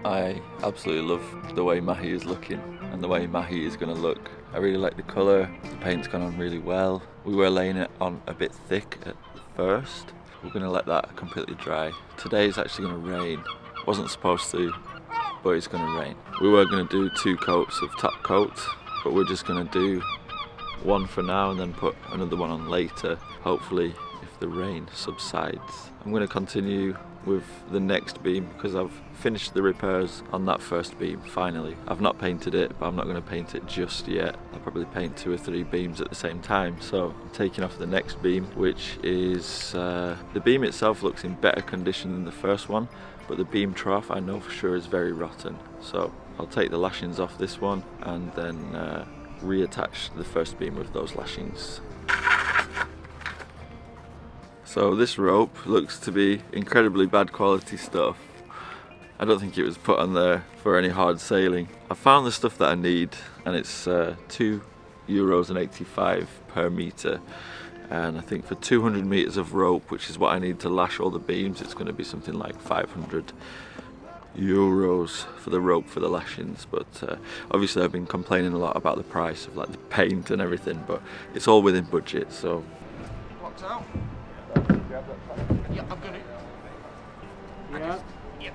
I absolutely love the way Mahi is looking and the way Mahi is going to look. I really like the colour, the paint's gone on really well. We were laying it on a bit thick at first. We're going to let that completely dry. Today is actually going to rain. Wasn't supposed to, but it's going to rain. We were going to do 2 coats of top coat, but we're just going to do one for now and then put another one on later, hopefully if the rain subsides. I'm going to continue with the next beam because I've finished the repairs on that first beam finally. I've not painted it, but I'm not going to paint it just yet. I'll probably paint 2 or 3 beams at the same time. So I'm taking off the next beam, which is the beam itself looks in better condition than the first one, but the beam trough I know for sure is very rotten. So I'll take the lashings off this one and then reattach the first beam with those lashings. So this rope looks to be incredibly bad quality stuff. I don't think it was put on there for any hard sailing. I found the stuff that I need and it's €2.85 per metre, and I think for 200 metres of rope, which is what I need to lash all the beams, it's going to be something like €500 for the rope for the lashings. But obviously I've been complaining a lot about the price of like the paint and everything, but it's all within budget. So Locked out? Yeah, I've got it. Yeah. Yep.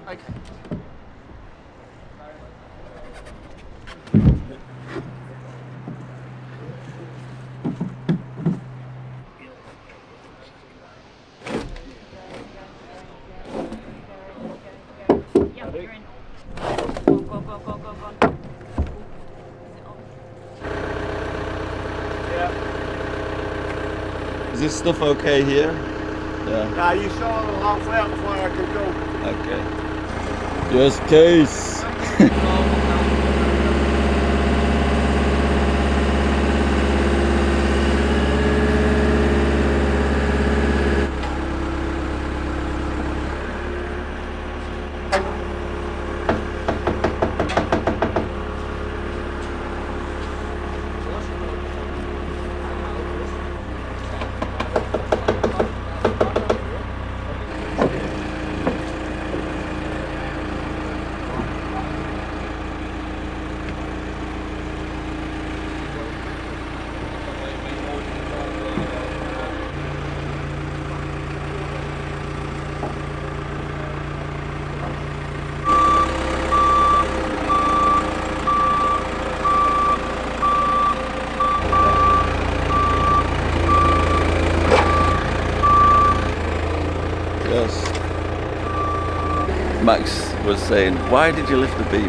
Okay. Yeah, you're in. Go. is this stuff okay here? Yeah. Now you saw the halfway out before I could go. Okay. Just case. Max was saying, why did you lift the beam?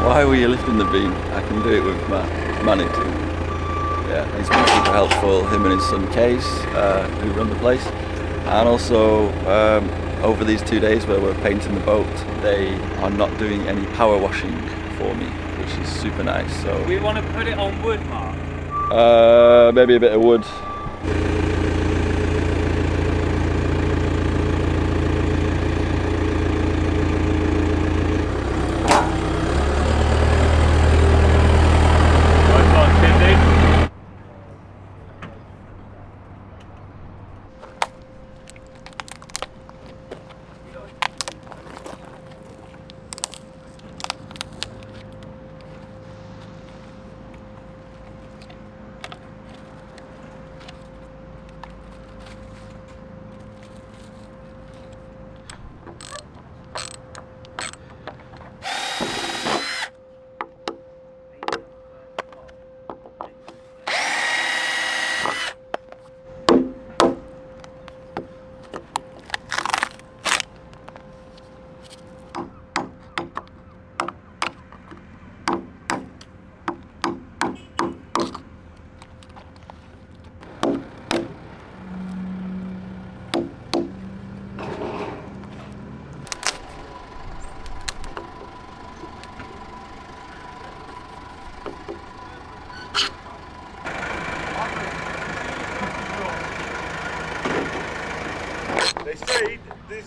Why were you lifting the beam? I can do it with my Manitou. Yeah, he's been super helpful, him and his son Case, who run the place. And also, over these 2 days where we're painting the boat, they are not doing any power washing for me, which is super nice. So We want to put it on wood, Mark. maybe a bit of wood.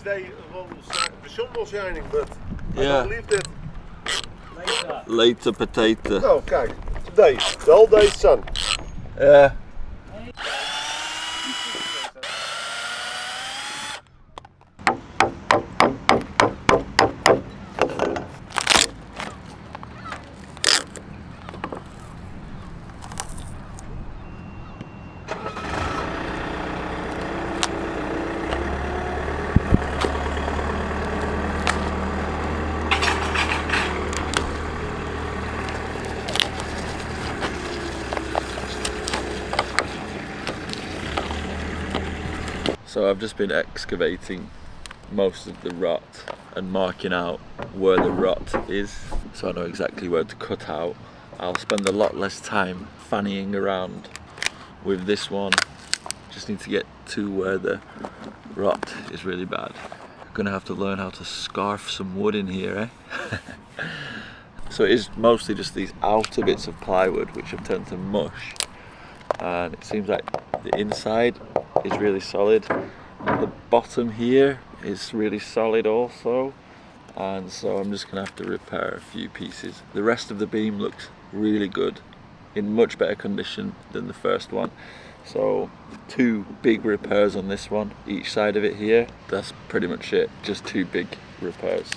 today the sun was shining, but I Yeah. don't believe that. Later potato. Oh, kijk, today, the whole day sun. Yeah. So I've just been excavating most of the rot and marking out where the rot is, so I know exactly where to cut out. I'll spend a lot less time fannying around with this one. Just need to get to where the rot is really bad. Gonna have to learn how to scarf some wood in here, eh? So it is mostly just these outer bits of plywood which have turned to mush, and it seems like the inside is really solid, and the bottom here is really solid also, and so I'm just gonna have to repair a few pieces. The rest of the beam looks really good, in much better condition than the first one. So 2 big repairs on this one, each side of it here. That's pretty much it, just 2 big repairs.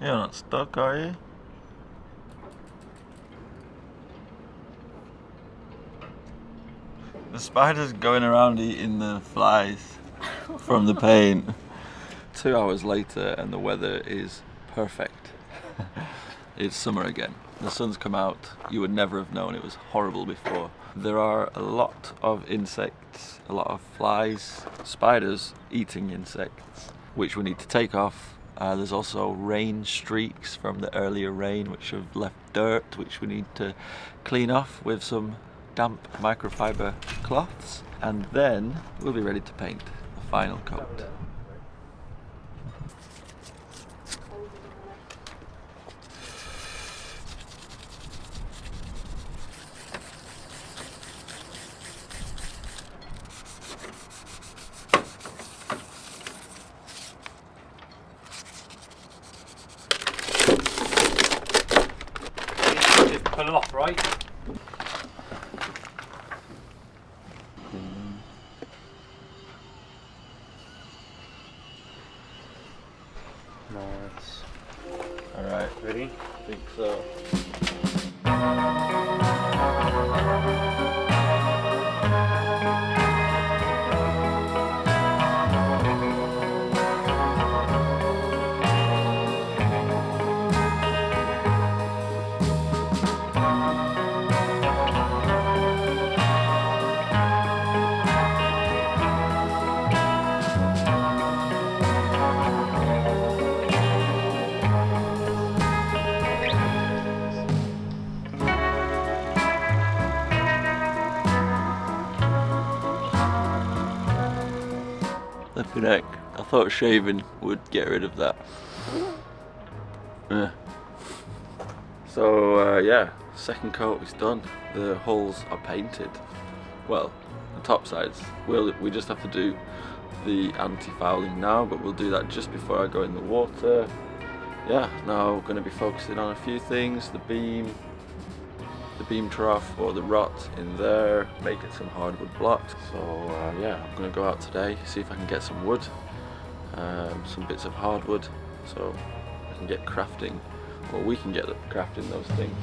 You're not stuck, are you? The spider's going around eating the flies from the paint. 2 hours later and the weather is perfect. It's summer again. The sun's come out. You would never have known it was horrible before. There are a lot of insects, a lot of flies, spiders eating insects, which we need to take off. There's also rain streaks from the earlier rain which have left dirt, which we need to clean off with some damp microfiber cloths, and then we'll be ready to paint the final coat. Just pull it off, right? Nice. Alright, Ready? I think so. Flipping heck, I thought shaving would get rid of that. Yeah. So yeah, second coat is done. The hulls are painted. Well, the top sides. We just have to do the anti-fouling now, but we'll do that just before I go in the water. Yeah, now we're going to be focusing on a few things. The beam trough or the rot in there, making some hardwood blocks. So yeah, I'm going to go out today, see if I can get some wood, some bits of hardwood, so I can get crafting, or we can get crafting those things.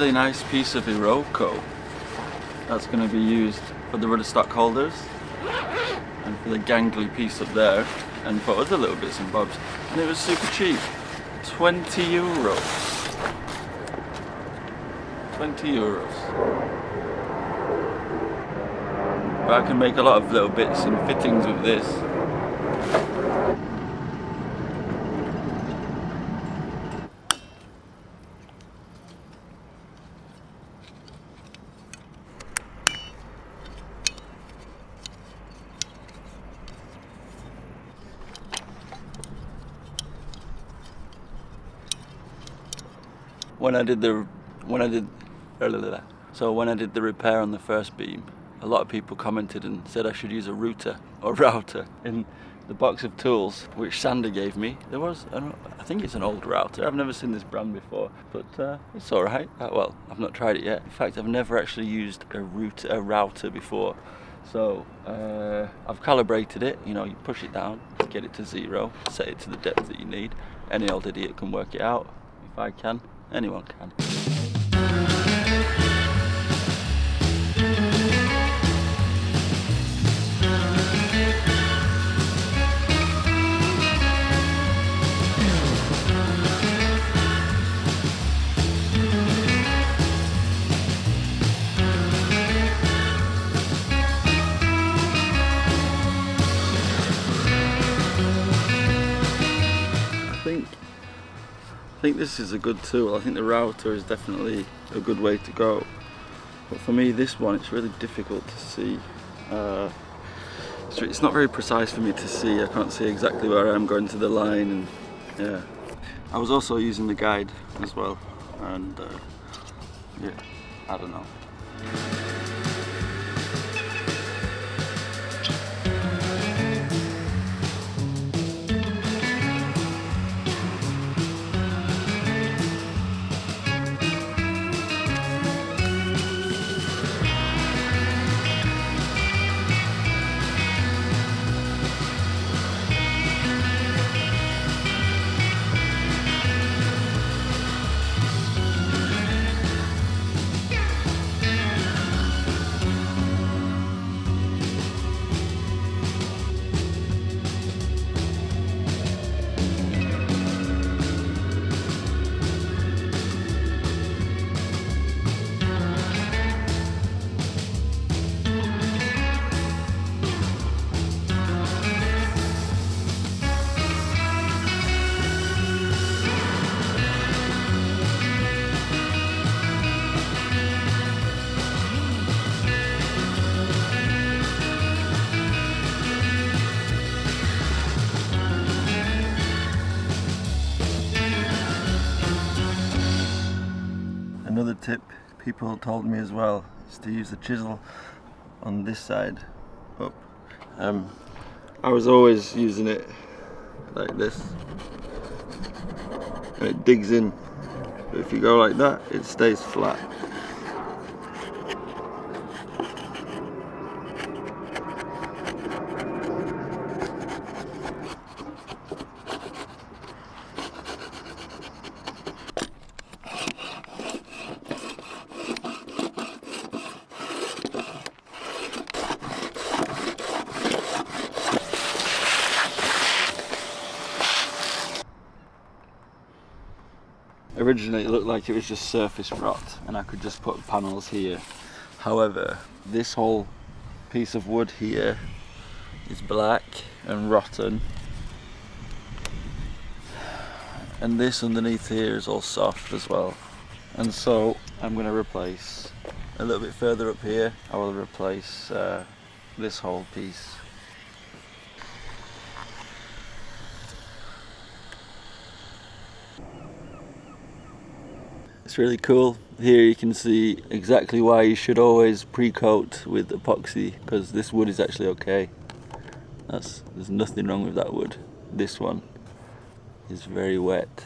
really nice piece of Iroko that's going to be used for the rudder stock holders and for the gangly piece up there and for other little bits and bobs, and it was super cheap. 20 euros. 20 euros. But I can make a lot of little bits and fittings with this. When I did the repair on the first beam, a lot of people commented and said I should use a router in the box of tools which Sander gave me. There was, I think it's an old router. I've never seen this brand before, but it's all right. Well, I've not tried it yet. In fact, I've never actually used a router before. So I've calibrated it. You know, you push it down to get it to 0, set it to the depth that you need. Any old idiot can work it out. If I can, anyone can. I think this is a good tool. I think the router is definitely a good way to go. But for me, this one, it's really difficult to see. So it's not very precise for me to see. I can't see exactly where I'm going to the line, and yeah. I was also using the guide as well, and yeah, I don't know. Another tip people told me as well is to use the chisel on this side up. I was always using it like this and it digs in, but if you go like that it stays flat. Originally it looked like it was just surface rot and I could just put panels here. However, this whole piece of wood here is black and rotten, and this underneath here is all soft as well. And so I'm going to replace a little bit further up here. I will replace this whole piece. It's really cool. Here you can see exactly why you should always pre-coat with epoxy, because this wood is actually okay. There's nothing wrong with that wood. This one is very wet.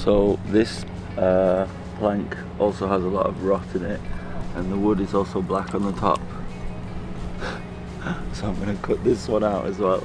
So this plank also has a lot of rot in it, and the wood is also black on the top. So I'm going to cut this one out as well.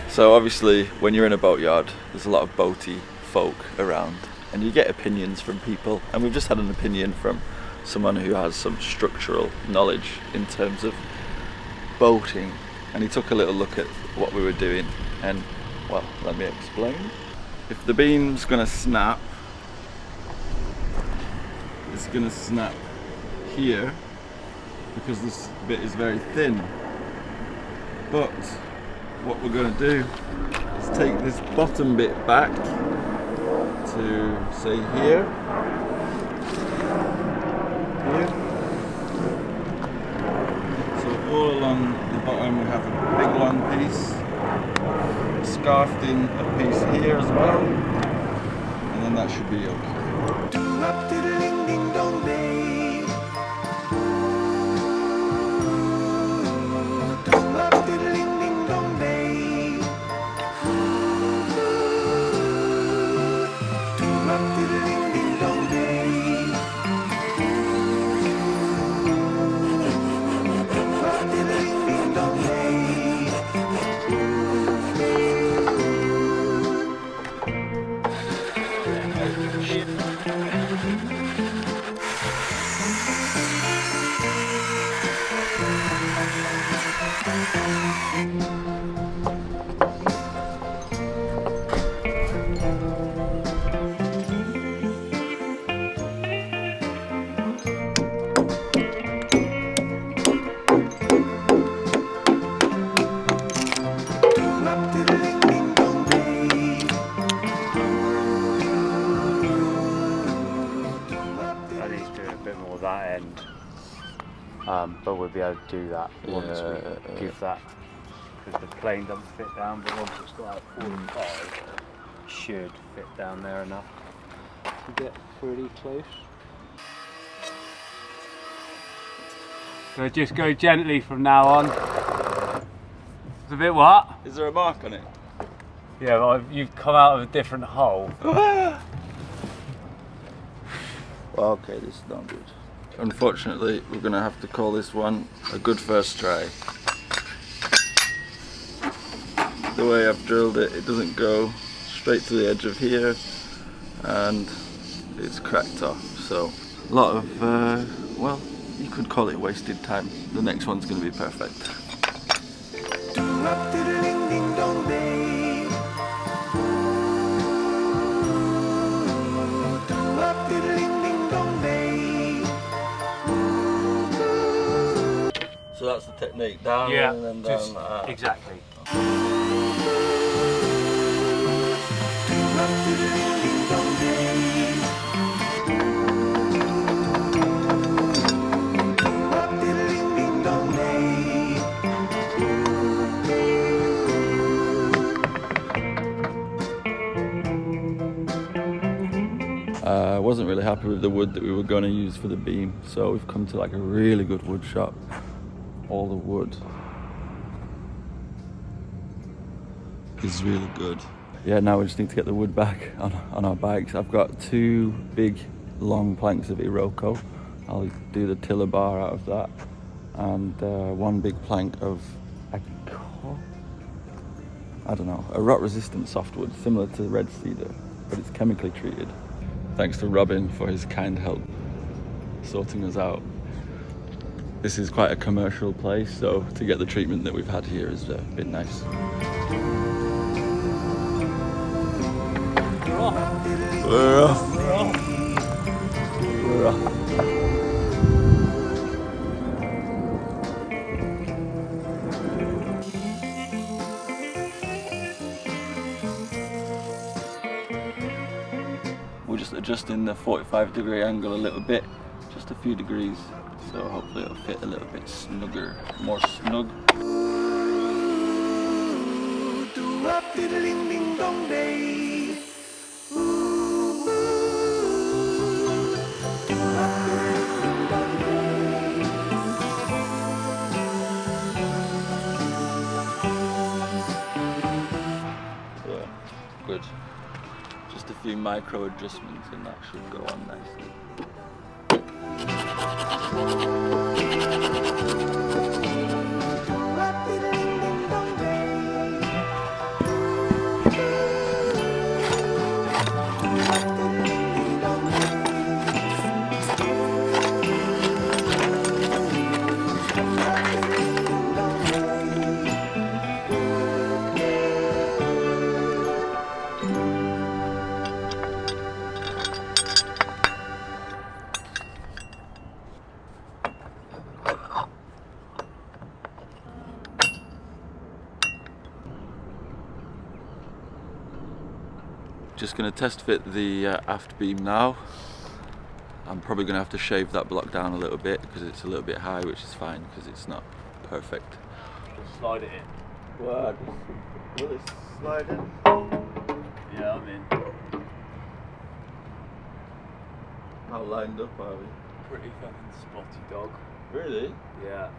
So obviously when you're in a boatyard, there's a lot of boaty folk around and you get opinions from people, and we've just had an opinion from someone who has some structural knowledge in terms of boating, and he took a little look at what we were doing, and well, let me explain. If the beam's gonna snap, it's gonna snap here because this bit is very thin, but what we're going to do is take this bottom bit back to, say, here. So all along the bottom we have a big long piece, scarfed in a piece here as well, and then that should be okay. But we'll be able to do that once we give that, because the plane doesn't fit down, but once it's got like 45, it should fit down there enough to get pretty close. So just go gently from now on. It's a bit what? Is there a mark on it? Yeah, well, you've come out of a different hole. Well, okay, this is not good. Unfortunately, we're going to have to call this one a good first try. The way I've drilled it, it doesn't go straight to the edge of here, and it's cracked off. So, a lot of, well, you could call it wasted time. The next one's going to be perfect. So that's the technique, down and then down just, like that. Exactly. I wasn't really happy with the wood that we were going to use for the beam, so we've come to like a really good wood shop. All the wood is really good. Yeah, now we just need to get the wood back on our bikes. I've got 2 big long planks of Iroko. I'll do the tiller bar out of that, and 1 big plank of I don't know, a rot resistant softwood similar to red cedar, but it's chemically treated. Thanks to Robin for his kind help sorting us out. This is quite a commercial place, so to get the treatment that we've had here has been nice. We're off. We're off. We're just adjusting the 45-degree angle a little bit, just a few degrees, so hopefully it'll fit a little bit snugger, more snug. Yeah, good. Just a few micro adjustments and that should go on nicely. Just going to test fit the aft beam now. I'm probably going to have to shave that block down a little bit because it's a little bit high, which is fine because it's not perfect. Just slide it in. What? Will it slide in? Yeah, I'm in. How lined up are we? Pretty fucking spotty dog. Really? Yeah.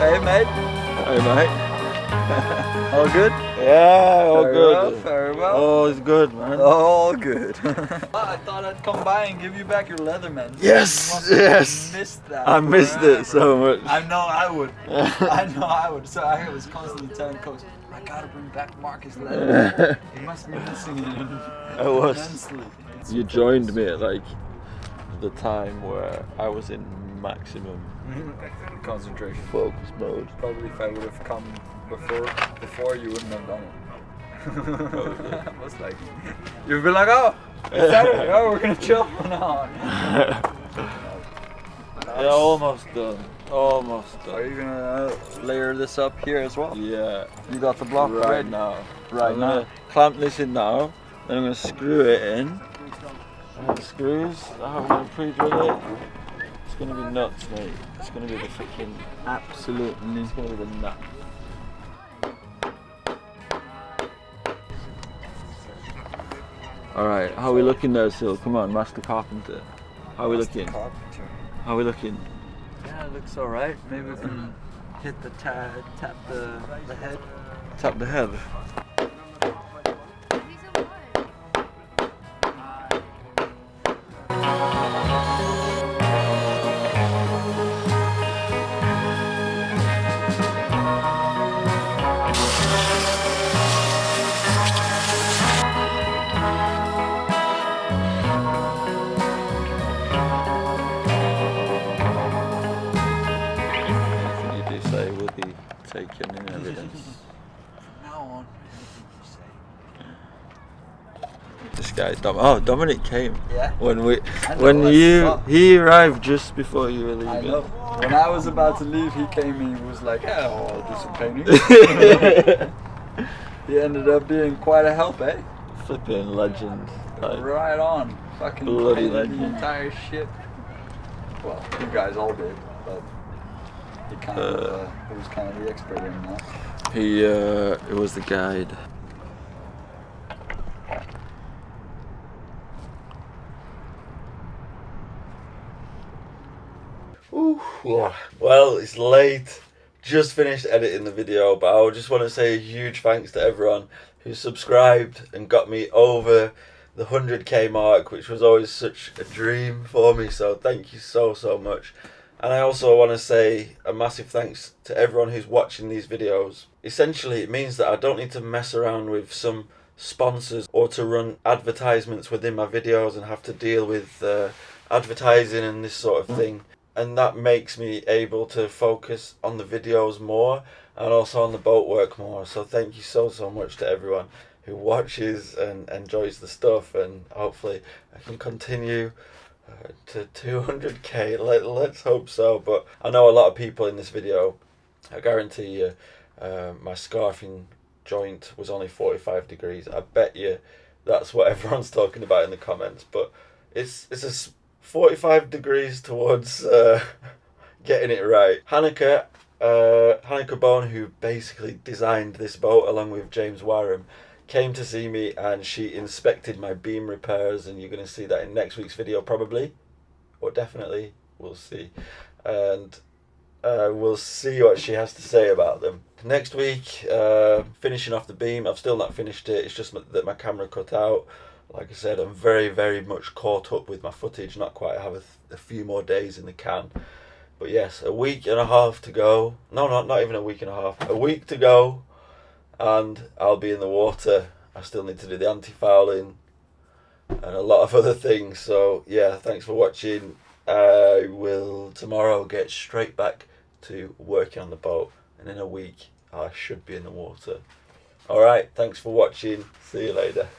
Hey mate, Hey mate. all good? Yeah, all Very good. well, very well. Oh, it's good, man. All good. I thought I'd come by and give you back your Leatherman. Yes, You must have yes. Missed that. I missed it so much. I know I would. I know I would. So I was constantly telling coach, I gotta bring back Marcus Leatherman. He must be missing it I was. immensely. You joined me at like the time where I was in maximum Concentration. focus mode. Probably if I would have come before you wouldn't have done it. I was like, you'd be like, oh, it's Saturday. Oh, we're gonna chill from now on. Yeah, almost done. Almost Are done. you gonna layer this up here as well? Yeah. You got the block Right ready? now. Right I'm now. gonna clamp this in now. Then I'm gonna screw it in. And the screws. I'm gonna pre-drill it. It's gonna be nuts, mate. It's gonna be the freaking absolute. It's gonna be the nut. All right, how are we looking there, Sil? Come on, Master Carpenter. How are we looking? Carpenter. How are we looking? Yeah, it looks alright. Maybe we can hit the tap the head. Tap the head. Anything you do say taken in evidence. From now on, This guy, Dominic came. yeah. He arrived just before you were leaving. I know. When I was about to leave, he came in. He was like, "Yeah, I'll do some painting." He ended up being quite a help, eh? Flipping legend. Like, Right on. Fucking bloody painted legend. the entire shit. Well, you guys all did, but he kind of he was kind of the expert in that. he was the guide. Ooh, yeah. Well, it's late. Just finished editing the video, but I just want to say a huge thanks to everyone who subscribed and got me over the 100k mark, which was always such a dream for me. So thank you so much. And I also want to say a massive thanks to everyone who's watching these videos. Essentially, it means that I don't need to mess around with some sponsors or to run advertisements within my videos and have to deal with advertising and this sort of thing. And that makes me able to focus on the videos more and also on the boat work more. So thank you so much to everyone who watches and enjoys the stuff, and hopefully I can continue to 200k. Let's hope so. But I know a lot of people in this video, I guarantee you, my scarfing joint was only 45 degrees. I bet you that's what everyone's talking about in the comments, but it's a 45 degrees towards getting it right. Hanneke Bone, who basically designed this boat along with James Warham, came to see me and she inspected my beam repairs, and you're going to see that in next week's video probably, or definitely, we'll see. And we'll see what she has to say about them. Next week, finishing off the beam. I've still not finished it, it's just that my camera cut out. Like I said, I'm very much caught up with my footage, not quite. I have a few more days in the can. But yes, a week and a half to go. No, not even a week and a half. A week to go, and I'll be in the water. I still need to do the anti-fouling and a lot of other things. So yeah, thanks for watching. I will tomorrow get straight back to working on the boat, and in a week I should be in the water. Alright, thanks for watching. See you later.